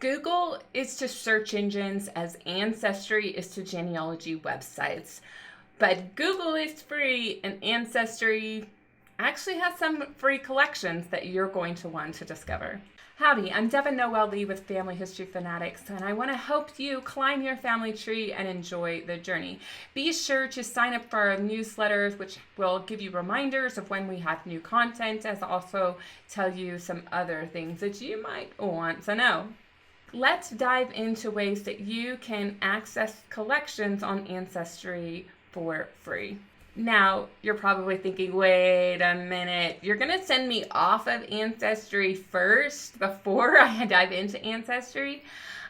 Google is to search engines as Ancestry is to genealogy websites. But Google is free and Ancestry actually has some free collections that you're going to want to discover. Howdy, I'm Devin Noel Lee with Family History Fanatics, and I want to help you climb your family tree and enjoy the journey. Be sure to sign up for our newsletters, which will give you reminders of when we have new content, as also tell you some other things that you might want to know. Let's dive into ways that you can access collections on Ancestry for free. Now, you're probably thinking, wait a minute, you're going to send me off of Ancestry first before I dive into Ancestry?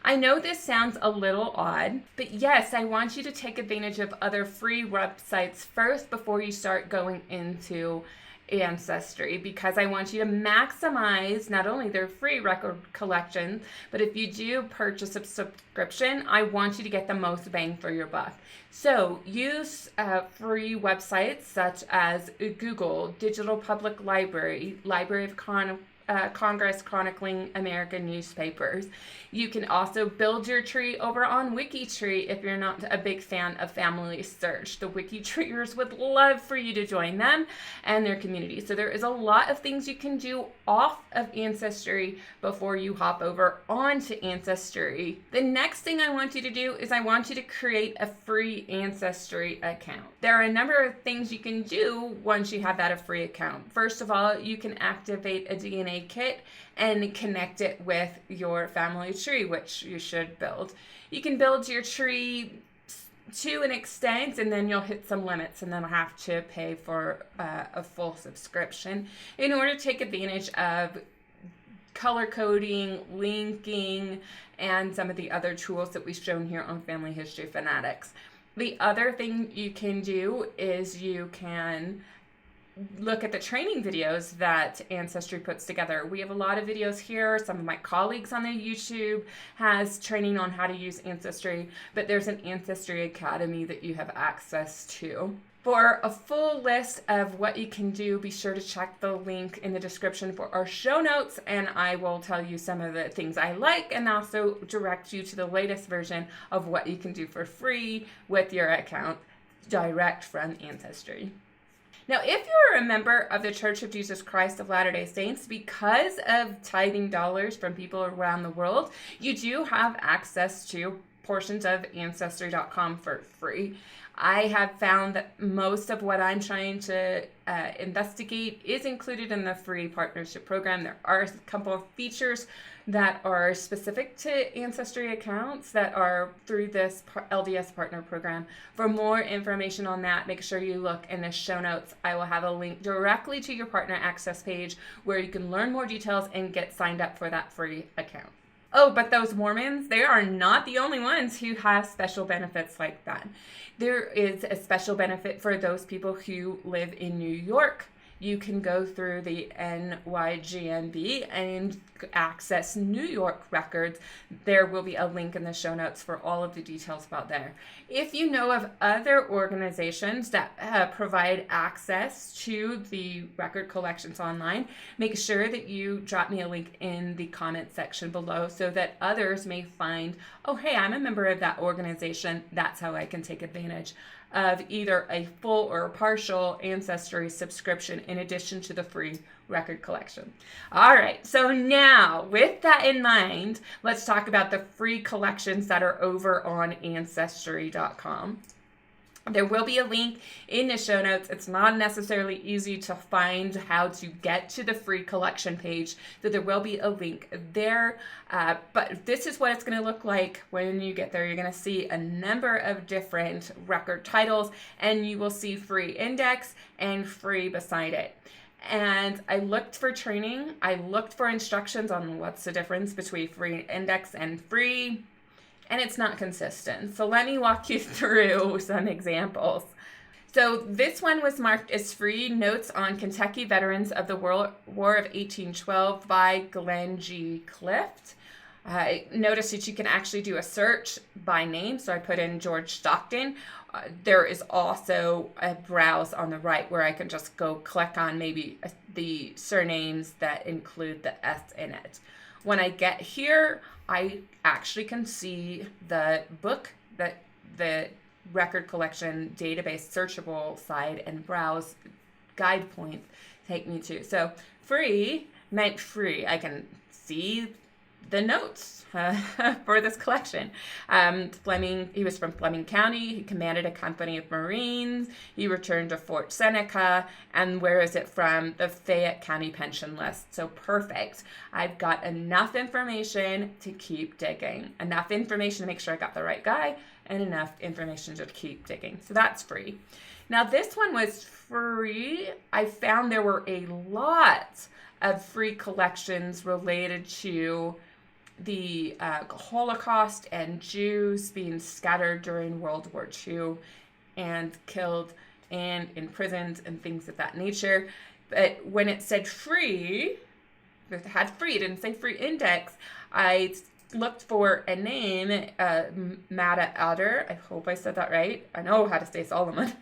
I know this sounds a little odd, but yes, I want you to take advantage of other free websites first before you start going into Ancestry, because I want you to maximize not only their free record collection, but if you do purchase a subscription, I want you to get the most bang for your buck. So use free websites such as Google, Digital Public Library, Library of Congress chronicling American newspapers. You can also build your tree over on WikiTree if you're not a big fan of Family Search. The WikiTreeers would love for you to join them and their community. So there is a lot of things you can do off of Ancestry before you hop over onto Ancestry. The next thing I want you to do is I want you to create a free Ancestry account. There are a number of things you can do once you have that free account. First of all, you can activate a DNA kit and connect it with your family tree, which you should build. You can build your tree to an extent, and then you'll hit some limits and then have to pay for a full subscription in order to take advantage of color coding, linking, and some of the other tools that we've shown here on Family History Fanatics. The other thing you can do is you can look at the training videos that Ancestry puts together. We have a lot of videos here. Some of my colleagues on the YouTube has training on how to use Ancestry, but there's an Ancestry Academy that you have access to. For a full list of what you can do, be sure to check the link in the description for our show notes, and I will tell you some of the things I like and also direct you to the latest version of what you can do for free with your account direct from Ancestry. Now, if you're a member of the Church of Jesus Christ of Latter-day Saints, because of tithing dollars from people around the world, you do have access to portions of Ancestry.com for free. I have found that most of what I'm trying to investigate is included in the free partnership program. There are a couple of features that are specific to Ancestry accounts that are through this LDS partner program. For more information on that, make sure you look in the show notes. I will have a link directly to your partner access page where you can learn more details and get signed up for that free account. Oh, but those Mormons, they are not the only ones who have special benefits like that. There is a special benefit for those people who live in New York. You can go through the NYGNB and access New York records. There will be a link in the show notes for all of the details about there. If you know of other organizations that provide access to the record collections online, make sure that you drop me a link in the comment section below so that others may find, oh, hey, I'm a member of that organization. That's how I can take advantage of either a full or partial Ancestry subscription in addition to the free record collection. All right, so now with that in mind, let's talk about the free collections that are over on Ancestry.com. There will be a link in the show notes. It's not necessarily easy to find how to get to the free collection page, so there will be a link there. But this is what it's going to look like when you get there. You're going to see a number of different record titles, and you will see free index and free beside it. And I looked for training. I looked for instructions on what's the difference between free index and free. And it's not consistent. So let me walk you through some examples. So this one was marked as free, Notes on Kentucky Veterans of the War of 1812 by Glenn G. Clift. Notice that you can actually do a search by name. So I put in George Stockton. There is also a browse on the right where I can just go click on maybe the surnames that include the S in it. When I get here, I actually can see the book, that the record collection database searchable side, and browse guide points take me to. So free meant free. I can see the notes for this collection. Fleming, he was from Fleming County. He commanded a company of Marines. He returned to Fort Seneca. And where is it from? The Fayette County pension list. So perfect. I've got enough information to keep digging. Enough information to make sure I got the right guy, and enough information to keep digging. So that's free. Now this one was free. I found there were a lot of free collections related to the Holocaust and Jews being scattered during World War II and killed and imprisoned and things of that nature. But when it said free, it had free, it didn't say free index, I looked for a name, Mata Adder. I hope I said that right. I know how to say Solomon.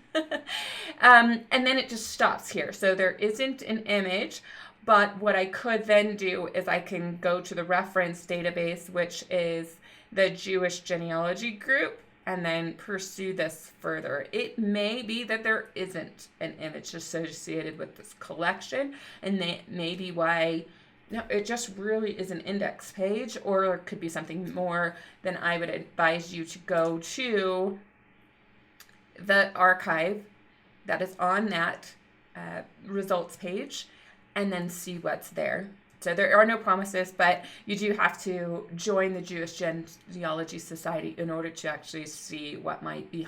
And then it just stops here. So there isn't an image. But what I could then do is I can go to the reference database, which is the Jewish Genealogy group, and then pursue this further. It may be that there isn't an image associated with this collection, and that may be why it just really is an index page, or it could be something more. Then I would advise you to go to the archive that is on that results page, and then see what's there. So there are no promises, but you do have to join the Jewish Genealogy Society in order to actually see what might be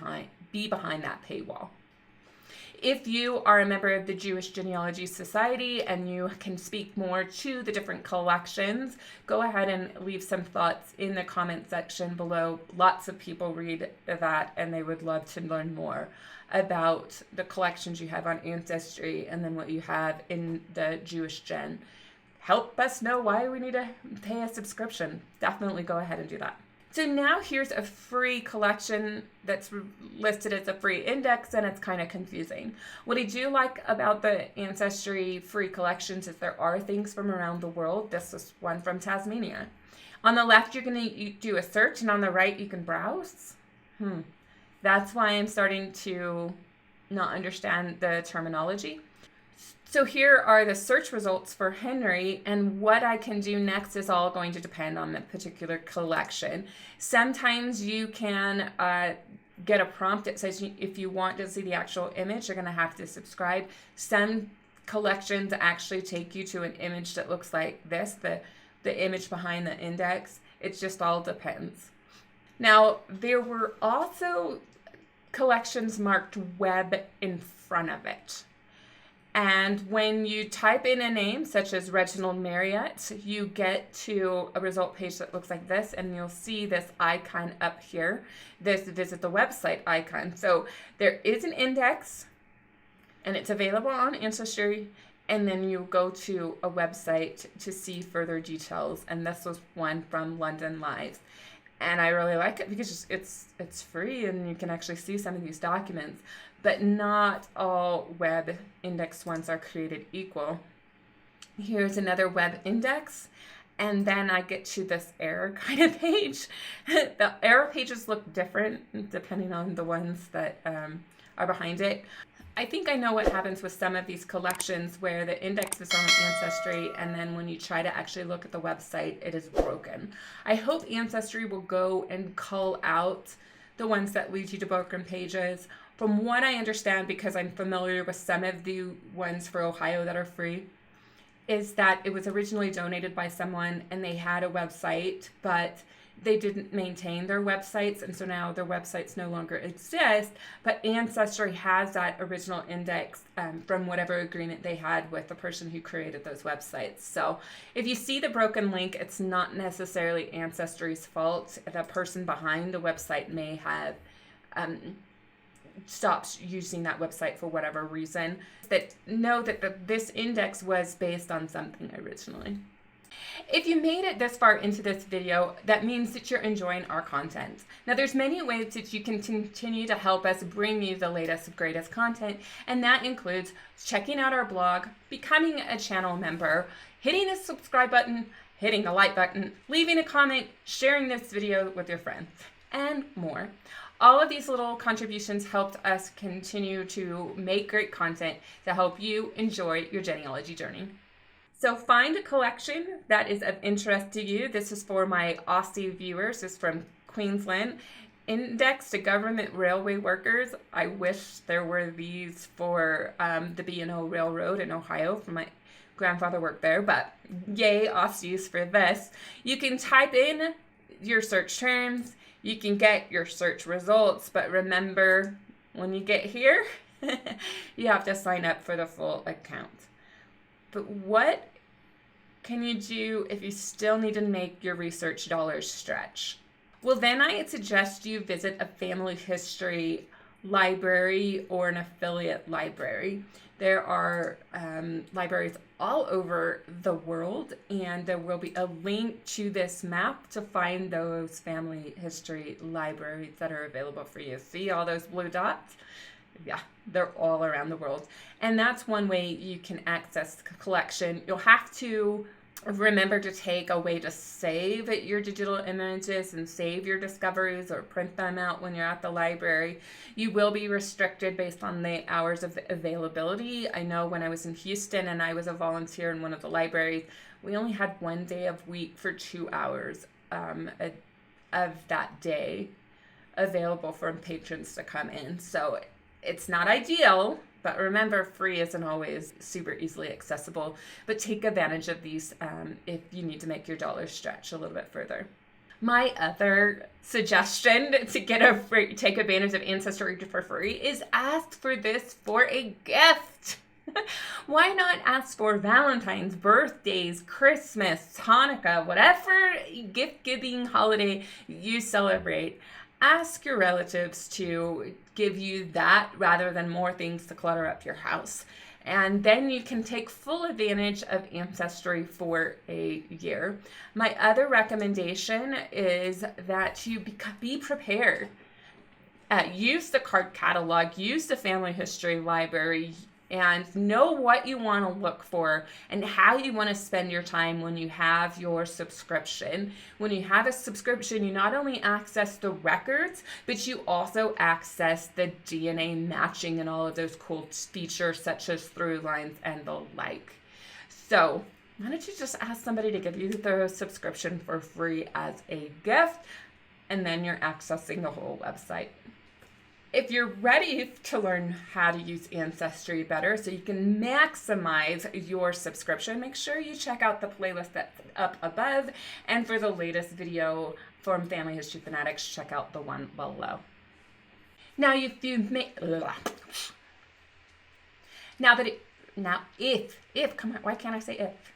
behind that paywall. If you are a member of the Jewish Genealogy Society and you can speak more to the different collections, go ahead and leave some thoughts in the comment section below. Lots of people read that and they would love to learn more about the collections you have on Ancestry and then what you have in the Jewish Gen. Help us know why we need to pay a subscription. Definitely go ahead and do that. So now here's a free collection that's listed as a free index, and it's kind of confusing. What I do like about the Ancestry free collections is there are things from around the world. This is one from Tasmania. On the left, you're going to do a search, and on the right, you can browse. That's why I'm starting to not understand the terminology. So here are the search results for Henry, and what I can do next is all going to depend on the particular collection. Sometimes you can get a prompt that says if you want to see the actual image, you're going to have to subscribe. Some collections actually take you to an image that looks like this, the image behind the index. It just all depends. Now, there were also collections marked web in front of it. And when you type in a name such as Reginald Marriott, you get to a result page that looks like this, and you'll see this icon up here, this visit the website icon. So there is an index, and it's available on Ancestry, and then you go to a website to see further details. And this was one from London Live. And I really like it because it's free and you can actually see some of these documents, but not all web index ones are created equal. Here's another web index, and then I get to this error kind of page. The error pages look different depending on the ones that are behind it. I think I know what happens with some of these collections where the index is on Ancestry, and then when you try to actually look at the website, it is broken. I hope Ancestry will go and cull out the ones that lead you to broken pages. From what I understand, because I'm familiar with some of the ones for Ohio that are free, is that it was originally donated by someone and they had a website, but they didn't maintain their websites, and so now their websites no longer exist, but Ancestry has that original index from whatever agreement they had with the person who created those websites. So if you see the broken link, it's not necessarily Ancestry's fault. The person behind the website may have stopped using that website for whatever reason. But know that this index was based on something originally. If you made it this far into this video, that means that you're enjoying our content. Now, there's many ways that you can continue to help us bring you the latest, greatest content, and that includes checking out our blog, becoming a channel member, hitting the subscribe button, hitting the like button, leaving a comment, sharing this video with your friends, and more. All of these little contributions helped us continue to make great content to help you enjoy your genealogy journey. So find a collection that is of interest to you. This is for my Aussie viewers. This is from Queensland. Index to government railway workers. I wish there were these for the B&O Railroad in Ohio, for my grandfather worked there, but yay, Aussies for this. You can type in your search terms. You can get your search results, but remember, when you get here, you have to sign up for the full account. But what can you do if you still need to make your research dollars stretch? Well, then I'd suggest you visit a family history library or an affiliate library. There are libraries all over the world, and there will be a link to this map to find those family history libraries that are available for you. See all those blue dots? Yeah, they're all around the world. And that's one way you can access the collection. You'll have to remember to take a way to save your digital images and save your discoveries or print them out when you're at the library. You will be restricted based on the hours of availability. I know when I was in Houston and I was a volunteer in one of the libraries, we only had one day of week for 2 hours of that day available for patrons to come in. So it's not ideal, but remember, free isn't always super easily accessible, but take advantage of these if you need to make your dollars stretch a little bit further. My other suggestion to take advantage of Ancestry for free is ask for this for a gift. Why not ask for Valentine's, birthdays, Christmas, Hanukkah, whatever gift-giving holiday you celebrate? Ask your relatives to give you that rather than more things to clutter up your house. And then you can take full advantage of Ancestry for a year. My other recommendation is that you be prepared. Use the card catalog, use the family history library, and know what you want to look for and how you want to spend your time when you have your subscription. When you have a subscription, you not only access the records, but you also access the DNA matching and all of those cool features such as through lines and the like. So why don't you just ask somebody to give you the subscription for free as a gift, and then you're accessing the whole website. If you're ready to learn how to use Ancestry better so you can maximize your subscription, make sure you check out the playlist that's up above. And for the latest video from Family History Fanatics, check out the one below. Now, if you make... Now, if, come on, why can't I say if?